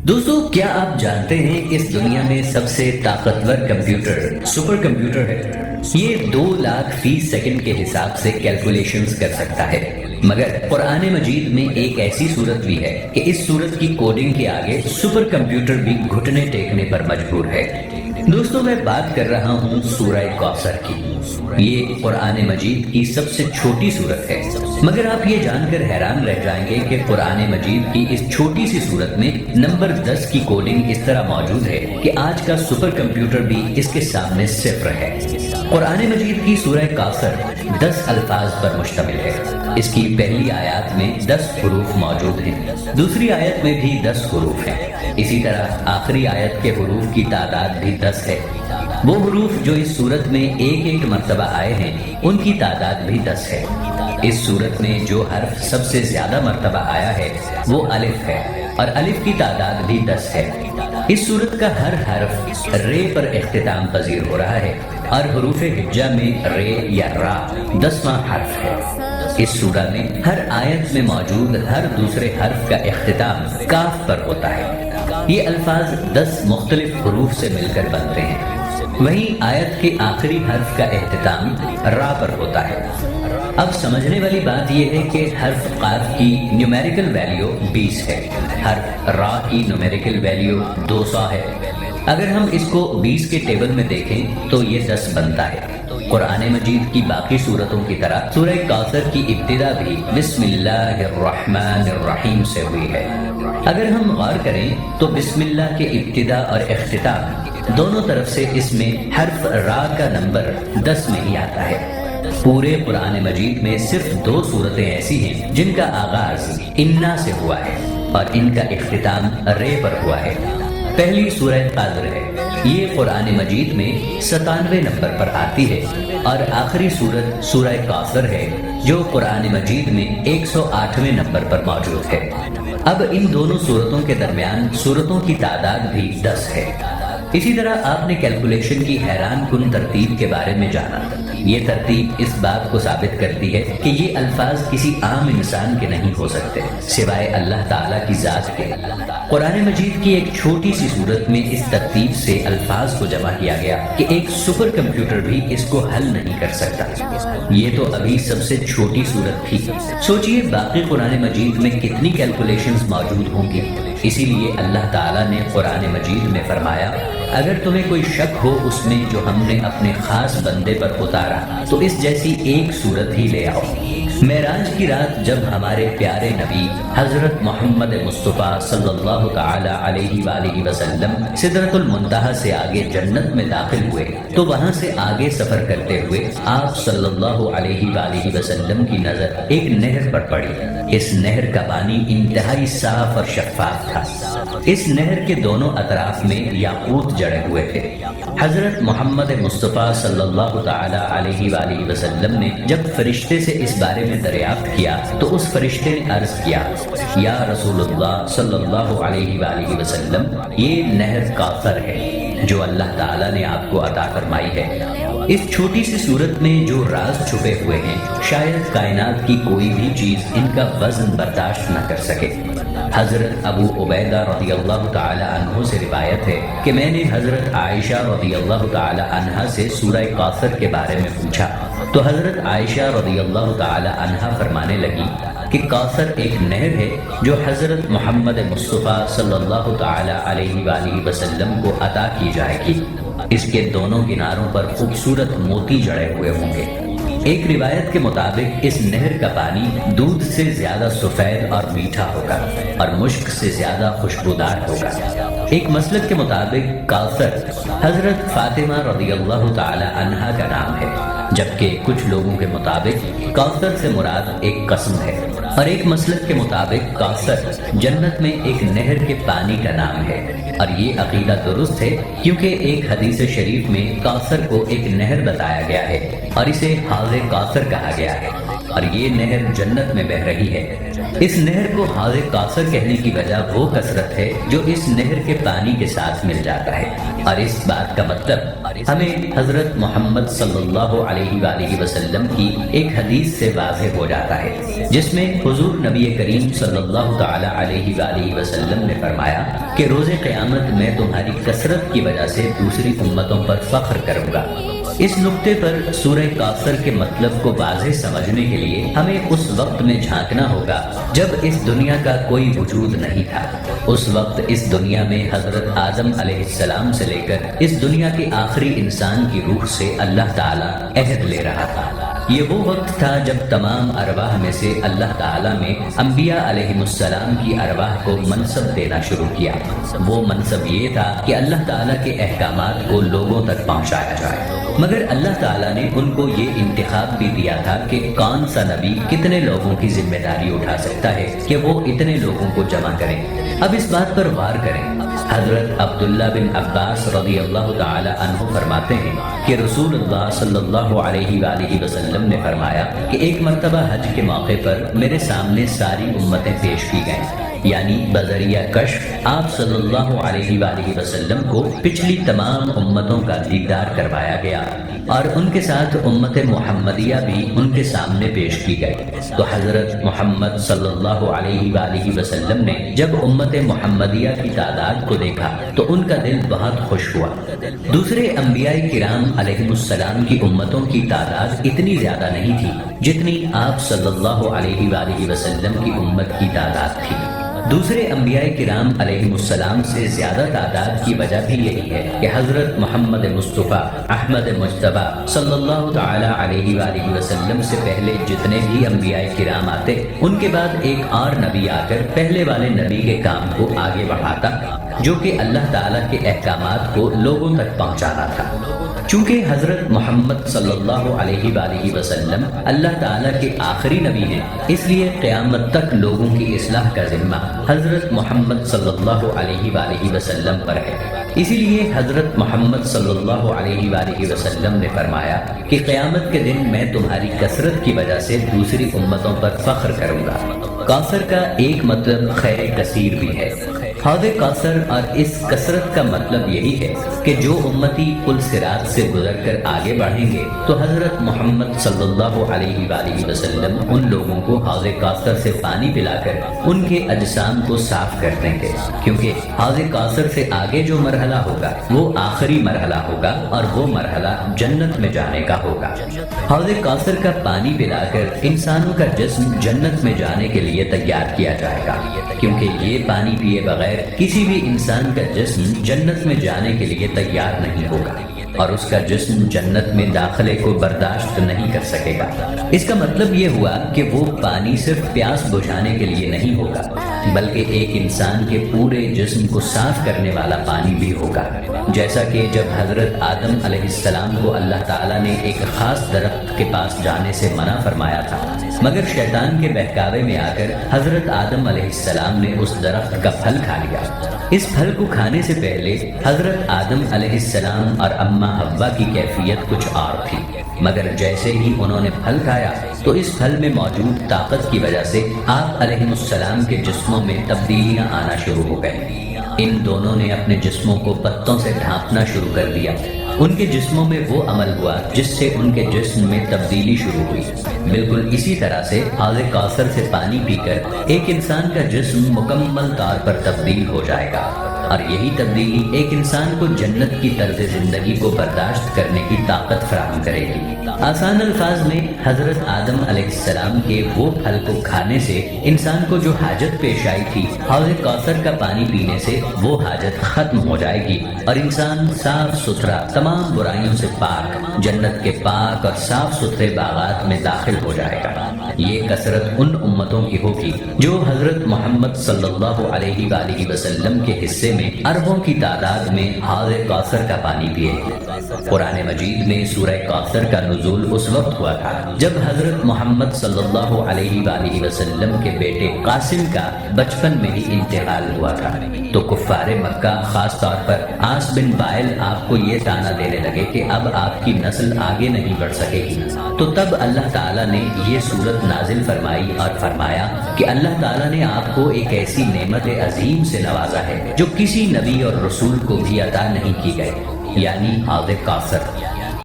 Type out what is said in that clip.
دوستو، کیا آپ جانتے ہیں کہ اس دنیا میں سب سے طاقتور کمپیوٹر سپر کمپیوٹر ہے؟ یہ 2 لاکھ فی سیکنڈ کے حساب سے کیلکولیشنز کر سکتا ہے، مگر قرآن مجید میں ایک ایسی صورت بھی ہے کہ اس صورت کی کوڈنگ کے آگے سپر کمپیوٹر بھی گھٹنے ٹیکنے پر مجبور ہے۔ دوستو، میں بات کر رہا ہوں سورہ کوثر کی۔ یہ قرآن مجید کی سب سے چھوٹی صورت ہے، مگر آپ یہ جان کر حیران رہ جائیں گے کہ قرآن مجید کی اس چھوٹی سی صورت میں نمبر 10 کی کوڈنگ اس طرح موجود ہے کہ آج کا سپر کمپیوٹر بھی اس کے سامنے صفر ہے۔ قرآن مجید کی سورہ کوثر 10 الفاظ پر مشتمل ہے۔ اس کی پہلی آیات میں 10 حروف موجود ہیں، دوسری آیت میں بھی 10 حروف ہیں، اسی طرح آخری آیت کے حروف کی تعداد بھی 10 ہے۔ وہ حروف جو اس صورت میں ایک مرتبہ آئے ہیں ان کی تعداد بھی 10 ہے۔ اس صورت میں جو حرف سب سے زیادہ مرتبہ آیا ہے وہ الف ہے، اور الف کی تعداد بھی 10 ہے۔ اس صورت کا ہر حرف رے پر اختتام پذیر ہو رہا ہے، اور حروف ہجا میں رے یا را 10واں حرف ہے۔ اس سورہ میں ہر آیت میں موجود ہر دوسرے حرف کا اختتام کاف پر ہوتا ہے۔ یہ الفاظ 10 مختلف حروف سے مل کر بنتے ہیں۔ وہیں آیت کے آخری حرف کا اختتام را پر ہوتا ہے۔ اب سمجھنے والی بات یہ ہے کہ حرف قاف کی نیومیریکل ویلیو 20 ہے، حرف را کی نیومیریکل ویلیو 200 ہے۔ اگر ہم اس کو 20 کے ٹیبل میں دیکھیں تو یہ 10 بنتا ہے۔ قرآن مجید کی باقی صورتوں کی طرح سورہ کوثر کی ابتدا بھی بسم اللہ الرحمن الرحیم سے ہوئی ہے۔ اگر ہم غور کریں تو بسم اللہ کے ابتدا اور اختتام دونوں طرف سے اس میں حرف را کا نمبر 10 میں ہی آتا ہے۔ پورے قرآن مجید میں صرف 2 صورتیں ایسی ہیں جن کا آغاز انا سے ہوا ہے اور ان کا اختتام رے پر ہوا ہے۔ پہلی سورہ قدر ہے، یہ قرآن مجید میں 97 نمبر پر آتی ہے، اور آخری سورت سورہ کوثر ہے جو قرآن مجید میں 108ویں نمبر پر موجود ہے۔ اب ان دونوں صورتوں کے درمیان صورتوں کی تعداد بھی 10 ہے۔ اسی طرح آپ نے کیلکولیشن کی حیران کن ترتیب کے بارے میں جانا۔ یہ ترتیب اس بات کو ثابت کرتی ہے کہ یہ الفاظ کسی عام انسان کے نہیں ہو سکتے سوائے اللہ تعالیٰ کی ذات کے۔ قرآن مجید کی ایک چھوٹی سی صورت میں اس ترتیب سے الفاظ کو جمع کیا گیا کہ ایک سپر کمپیوٹر بھی اس کو حل نہیں کر سکتا۔ یہ تو ابھی سب سے چھوٹی صورت تھی، سوچئے باقی قرآن مجید میں کتنی کیلکولیشنز موجود ہوں گی۔ اسی لیے اللہ تعالیٰ نے قرآن مجید میں فرمایا، اگر تمہیں کوئی شک ہو اس میں جو ہم نے اپنے خاص بندے پر اتارا تو اس جیسی ایک صورت ہی لے آؤ۔ معراج کی رات جب ہمارے پیارے نبی حضرت محمد مصطفیٰ صلی اللہ تعالی علیہ وآلہ وسلم سدرۃ المنتہا سے آگے جنت میں داخل ہوئے تو وہاں سے آگے سفر کرتے ہوئے آپ صلی اللہ علیہ وآلہ وسلم کی نظر ایک نہر پر پڑی۔ اس نہر کا پانی انتہائی صاف اور شفاف تھا۔ اس نہر کے دونوں اطراف میں یاقوت جڑے ہوئے تھے۔ حضرت محمد مصطفیٰ صلی اللہ تعالی علیہ وآلہ وسلم نے جب فرشتے سے اس بارے میں دریافت کیا تو اس فرشتے نے عرض کیا، یا رسول اللہ صلی اللہ علیہ وآلہ وسلم، یہ نہر کوثر ہے جو اللہ تعالیٰ نے آپ کو عطا فرمائی ہے۔ اس چھوٹی سی صورت میں جو راز چھپے ہوئے ہیں شاید کائنات کی کوئی بھی چیز ان کا وزن برداشت نہ کر سکے۔ حضرت ابو عبیدہ رضی اللہ تعالی عنہ سے روایت ہے کہ میں نے حضرت عائشہ رضی اللہ تعالی عنہ سے سورہ کوثر کے بارے میں پوچھا تو حضرت عائشہ رضی اللہ تعالی عنہ فرمانے لگی کہ کوثر ایک نہر ہے جو حضرت محمد مصطفیٰ صلی اللہ تعالی علیہ وآلہ وسلم کو عطا کی جائے گی۔ اس کے دونوں کناروں پر خوبصورت موتی جڑے ہوئے ہوں گے۔ ایک روایت کے مطابق اس نہر کا پانی دودھ سے زیادہ سفید اور میٹھا ہوگا اور مشک سے زیادہ خوشبودار ہوگا۔ ایک مسلک کے مطابق کوثر حضرت فاطمہ رضی اللہ تعالی عنہا کا نام ہے، جبکہ کچھ لوگوں کے مطابق کوثر سے مراد ایک قسم ہے، اور ایک مسلک کے مطابق کوثر جنت میں ایک نہر کے پانی کا نام ہے، اور یہ عقیدہ درست ہے کیونکہ ایک حدیث شریف میں کوثر کو ایک نہر بتایا گیا ہے اور اسے حوض کوثر کہا گیا ہے، اور یہ نہر جنت میں بہہ رہی ہے۔ اس نہر کو حوض کوثر کہنے کی وجہ وہ کثرت ہے جو اس نہر کے پانی کے ساتھ مل جاتا ہے، اور اس بات کا مطلب ہمیں حضرت محمد صلی اللہ علیہ وآلہ وسلم کی ایک حدیث سے واضح ہو جاتا ہے جس میں حضور نبی کریم صلی اللہ تعالی علیہ وآلہ وسلم نے فرمایا، کہ روز قیامت میں تمہاری کثرت کی وجہ سے دوسری امتوں پر فخر کروں گا۔ اس نقطے پر سورہ کوثر کے مطلب کو واضح سمجھنے کے لیے ہمیں اس وقت میں جھانکنا ہوگا جب اس دنیا کا کوئی وجود نہیں تھا۔ اس وقت اس دنیا میں حضرت آدم علیہ السلام سے لے کر اس دنیا کے آخری انسان کی روح سے اللہ تعالیٰ عہد لے رہا تھا۔ یہ وہ وقت تھا جب تمام ارواح میں سے اللہ تعالیٰ نے انبیاء علیہ السلام کی ارواح کو منصب دینا شروع کیا۔ وہ منصب یہ تھا کہ اللہ تعالیٰ کے احکامات کو لوگوں تک پہنچایا جائے، مگر اللہ تعالیٰ نے ان کو یہ انتخاب بھی دیا تھا کہ کون سا نبی کتنے لوگوں کی ذمہ داری اٹھا سکتا ہے کہ وہ اتنے لوگوں کو جمع کریں۔ اب اس بات پر غور کریں۔ حضرت عبداللہ بن عباس رضی اللہ تعالی عنہ فرماتے ہیں کہ رسول اللہ صلی اللہ علیہ وآلہ وسلم نے فرمایا کہ ایک مرتبہ حج کے موقع پر میرے سامنے ساری امتیں پیش کی گئیں، یعنی بذریعہ کشف آپ صلی اللہ علیہ وآلہ وسلم کو پچھلی تمام امتوں کا دیدار کروایا گیا، اور ان کے ساتھ امت محمدیہ بھی ان کے سامنے پیش کی گئی۔ تو حضرت محمد صلی اللہ علیہ وآلہ وسلم نے جب امت محمدیہ کی تعداد کو دیکھا تو ان کا دل بہت خوش ہوا۔ دوسرے انبیاء کرام علیہ السلام کی امتوں کی تعداد اتنی زیادہ نہیں تھی جتنی آپ صلی اللہ علیہ وآلہ وسلم کی امت کی تعداد تھی۔ دوسرے انبیاء کرام علیہ السلام سے زیادہ تعداد کی وجہ بھی یہی ہے کہ حضرت محمد مصطفیٰ احمد مجتبیٰ صلی اللہ تعالی علیہ وآلہ وسلم سے پہلے جتنے بھی انبیاء کرام آتے، ان کے بعد ایک اور نبی آ کر پہلے والے نبی کے کام کو آگے بڑھاتا، جو کہ اللہ تعالیٰ کے احکامات کو لوگوں تک پہنچانا تھا۔ چونکہ حضرت محمد صلی اللہ علیہ وآلہ وسلم اللہ تعالیٰ کے آخری نبی ہیں، اس لیے قیامت تک لوگوں کی اصلاح کا ذمہ حضرت محمد صلی اللہ علیہ وآلہ وسلم پر ہے۔ اسی لیے حضرت محمد صلی اللہ علیہ وآلہ وسلم نے فرمایا کہ قیامت کے دن میں تمہاری کثرت کی وجہ سے دوسری امتوں پر فخر کروں گا۔ کوثر کا ایک مطلب خیر کثیر بھی ہے۔ حوض کوثر اور اس کثرت کا مطلب یہی ہے کہ جو امتی پل صراط سے گزر کر آگے بڑھیں گے تو حضرت محمد صلی اللہ علیہ وآلہ وسلم ان لوگوں کو حوض کوثر سے پانی پلا کر ان کے اجسام کو صاف کر دیں گے، کیونکہ حوض کوثر سے آگے جو مرحلہ ہوگا وہ آخری مرحلہ ہوگا اور وہ مرحلہ جنت میں جانے کا ہوگا۔ حوض کوثر کا پانی پلا کر انسانوں کا جسم جنت میں جانے کے لیے تیار کیا جائے گا، کیونکہ یہ پانی پیے بغیر کسی بھی انسان کا جسم جنت میں جانے کے لیے تیار نہیں ہوگا، اور اس کا جسم جنت میں داخلے کو برداشت نہیں کر سکے گا۔ اس کا مطلب یہ ہوا کہ وہ پانی صرف پیاس بجھانے کے لیے نہیں ہوگا، بلکہ ایک انسان کے پورے جسم کو صاف کرنے والا پانی بھی ہوگا۔ جیسا کہ جب حضرت آدم علیہ السلام کو اللہ تعالیٰ نے ایک خاص درخت کے پاس جانے سے منع فرمایا تھا، مگر شیطان کے بہکاوے میں آ کر حضرت آدم علیہ السلام نے اس درخت کا پھل کھا لیا۔ اس پھل کو کھانے سے پہلے حضرت آدم علیہ السلام اور اماں حوا کی کیفیت کچھ اور تھی، مگر جیسے ہی انہوں نے پھل کھایا تو اس پھل میں موجود طاقت کی وجہ سے آپ علیہ السلام کے جسموں میں تبدیلیاں آنا شروع ہو گئیں۔ ان دونوں نے اپنے جسموں کو پتوں سے ڈھانپنا شروع کر دیا۔ ان کے جسموں میں وہ عمل ہوا جس سے ان کے جسم میں تبدیلی شروع ہوئی۔ بالکل اسی طرح سے حوض کوثر سے پانی پی کر ایک انسان کا جسم مکمل طور پر تبدیل ہو جائے گا، اور یہی تبدیلی ایک انسان کو جنت کی طرز زندگی کو برداشت کرنے کی طاقت فراہم کرے گی۔ آسان الفاظ میں حضرت آدم علیہ السلام کے وہ پھل کو کھانے سے انسان کو جو حاجت پیش آئی تھی، حوض کوثر کا پانی پینے سے وہ حاجت ختم ہو جائے گی، اور انسان صاف ستھرا تمام برائیوں سے پاک جنت کے پاک اور صاف ستھرے باغات میں داخل ہو جائے گا۔ یہ کثرت ان امتوں کی ہوگی جو حضرت محمد صلی اللہ علیہ وآلہ وسلم کے حصے میں اربوں کی تعداد میں حوض کوثر کا پانی پیے۔ قرآن مجید میں سورہ کوثر کا نزول اس وقت ہوا تھا جب حضرت محمد صلی اللہ علیہ وآلہ وسلم کے بیٹے قاسم کا بچپن میں ہی انتقال ہوا تھا، تو کفار مکہ خاص طور پر عاص بن وائل آپ کو یہ تانا دینے لگے کہ اب آپ کی نسل آگے نہیں بڑھ سکے گی۔ تو تب اللہ تعالیٰ نے یہ سورت نازل فرمائی اور فرمایا کہ اللہ تعالیٰ نے آپ کو ایک ایسی نعمت عظیم سے نوازا ہے جو کسی نبی اور رسول کو بھی عطا نہیں کی گئی، یعنی حوض کوثر۔